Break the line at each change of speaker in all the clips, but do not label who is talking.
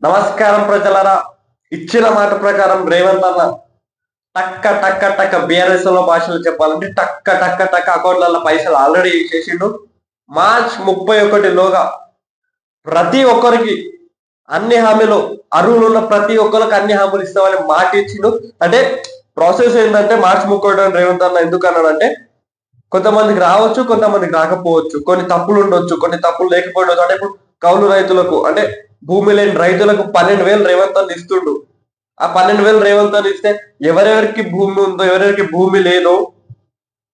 నమస్కారం ప్రజలరా. ఇచ్చిన మాట ప్రకారం రేవంత్ అన్న టక్క టక్క టక్క బిఆర్ఎస్ లో భాషలో చెప్పాలంటే టక్క టక్క టక్క అకౌంట్లలో పైసలు ఆల్రెడీ చేసిండు. మార్చ్ 31లోగా ప్రతి ఒక్కరికి అన్ని హామీలు, అర్హులు ఉన్న ప్రతి ఒక్కరికి అన్ని హామీలు ఇస్తామని మాట ఇచ్చిండు. అంటే ప్రాసెస్ ఏంటంటే మార్చ్ 31 రేవంత్ అన్న ఎందుకు అన్నాడంటే, కొంతమందికి రావచ్చు, కొంతమందికి రాకపోవచ్చు, కొన్ని తప్పులు ఉండొచ్చు, కొన్ని తప్పులు లేకపోవచ్చు. అంటే ఇప్పుడు కౌలు రైతులకు, అంటే భూమి లేని రైతులకు 12,000 రేవంత్ అన్న ఇస్తుండు. ఆ 12,000 రేవంత్ అన్న ఇస్తే ఎవరెవరికి భూమి ఉందో, ఎవరెవరికి భూమి లేదో,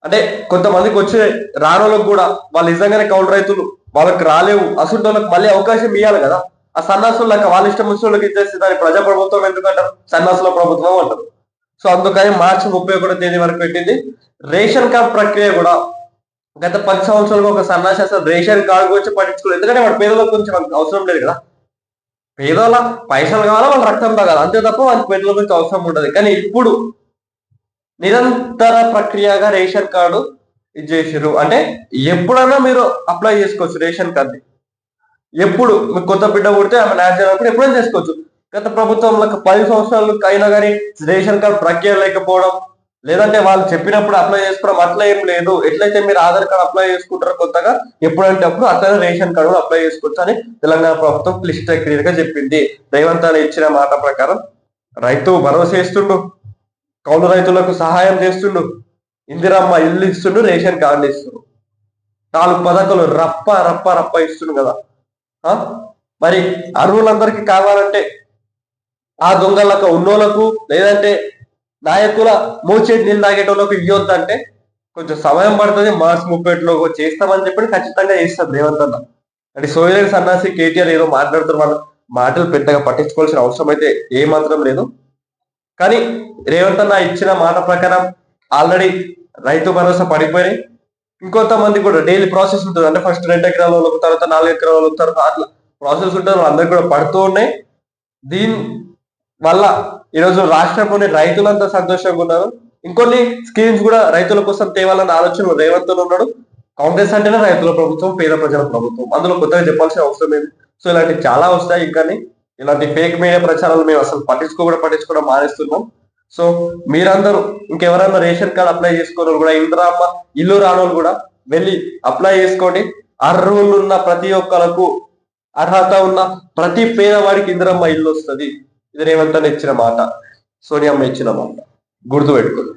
అంటే కొంతమందికి వచ్చే రానోళ్ళకు కూడా వాళ్ళు నిజంగానే కౌలు రైతులు, వాళ్ళకి రాలేవు, అసలు వాళ్ళకి మళ్ళీ అవకాశం ఇవ్వాలి కదా. ఆ సన్నాసులకు వాళ్ళ ఇష్టం వచ్చిన వాళ్ళకి ఇచ్చేస్తే దాని ప్రజా ప్రభుత్వం ఎందుకంటారు, సన్నాసుల ప్రభుత్వం అంటారు. సో అందుకని మార్చి 31 వరకు పెట్టింది. రేషన్ కార్డ్ ప్రక్రియ కూడా గత 10 సంవత్సరాలుగా ఒక సన్నాసి అసలు రేషన్ కార్డు గురించి పట్టించుకోలేదు. ఎందుకంటే వాడు పేదల గురించి మనకు అవసరం లేదు కదా. పేదల పైసలు కావాలా, వాళ్ళ రక్తం తాగాలి, అంతే తప్ప వాళ్ళకి పేదల గురించి అవసరం ఉండదు. కానీ ఇప్పుడు నిరంతర ప్రక్రియగా రేషన్ కార్డు ఇది చేసిర్రు. అంటే ఎప్పుడైనా మీరు అప్లై చేసుకోవచ్చు రేషన్ కార్డు. ఎప్పుడు మీకు కొత్త బిడ్డ పుడితే ఆమె న్యాచురల్ అనుకుంటే ఎప్పుడైనా చేసుకోవచ్చు. గత ప్రభుత్వంలో 10 సంవత్సరాలకు అయినా కానీ రేషన్ కార్డు ప్రక్రియ లేకపోవడం, లేదంటే వాళ్ళు చెప్పినప్పుడు అప్లై చేసుకోవడం అట్లా ఏం లేదు. ఎట్లయితే మీరు ఆధార్ కార్డు అప్లై చేసుకుంటారో కొత్తగా, ఎప్పుడంటే అప్పుడు అట్లనే రేషన్ కార్డు అప్లై చేసుకోవచ్చు అని తెలంగాణ ప్రభుత్వం క్లిష్ట క్లియర్ గా చెప్పింది. రేవంత్ అని ఇచ్చిన మాట ప్రకారం రైతు భరోసా ఇస్తుండు, కౌలు రైతులకు సహాయం చేస్తుండు, ఇందిరమ్మ ఇల్లు ఇస్తుండు, రేషన్ కార్డు ఇస్తుండు, 4 పథకాలు రప్ప రప్ప రప్ప ఇస్తుండు కదా. మరి అర్హులందరికీ కావాలంటే ఆ దొంగలకు ఉన్నోళ్లకు, లేదంటే నాయకుల మోచేటి నీళ్ళు తాగేటోళ్ళకు ఇవ్వద్దంటే కొంచెం సమయం పడుతుంది. మార్చి 31లో చేస్తామని చెప్పి ఖచ్చితంగా చేస్తారు రేవంత్ అన్న. అంటే సోయలేని సన్నాసి కేటీఆర్ ఏదో మాట్లాడుతున్నారు, వాళ్ళ మాటలు పెద్దగా పట్టించుకోవాల్సిన అవసరం అయితే ఏ మాత్రం లేదు. కానీ రేవంత్ అన్న ఇచ్చిన మాట ప్రకారం ఆల్రెడీ రైతు భరోసా పడిపోయి, ఇంకొంతమంది కూడా డైలీ ప్రాసెస్ ఉంటుంది. అంటే ఫస్ట్ 2 ఎకరాల వాళ్ళకు, తర్వాత 4 ఎకరాల వాళ్ళకు, తర్వాత అట్లా ప్రాసెస్ ఉంటుంది. వాళ్ళందరికీ కూడా పడుతూ ఉన్నాయి. దీని వల్ల ఈరోజు రాష్ట్రంలోని రైతులంతా సంతోషంగా ఉన్నారు. ఇంకొన్ని స్కీమ్స్ కూడా రైతుల కోసం తేవాలన్న ఆలోచన రేవంత్ ఉన్నాడు. కాంగ్రెస్ అంటేనే రైతుల ప్రభుత్వం, పేద ప్రజల ప్రభుత్వం, అందులో కొత్తగా చెప్పాల్సిన అవసరం లేదు. సో ఇలాంటివి చాలా వస్తాయి. కానీ ఇలాంటి ఫేక్ మీడియా ప్రచారాలు మేము అసలు పట్టించుకోవడం మానేస్తున్నాం. సో మీరందరూ ఇంకెవరైనా రేషన్ కార్డు అప్లై చేసుకోవాలి కూడా, ఇందిరమ్మ ఇల్లు రానోళ్ళు కూడా వెళ్ళి అప్లై చేసుకోండి. అర్హులు ఉన్న ప్రతి ఒక్కరికి, అర్హత ఉన్న ప్రతి పేదవాడికి ఇందిరమ్మ ఇల్లు వస్తుంది. ఇది రేవంత్ అని ఇచ్చిన మాట, సోనియమ్మ ఇచ్చిన మాట, గుర్తుపెట్టుకోండి.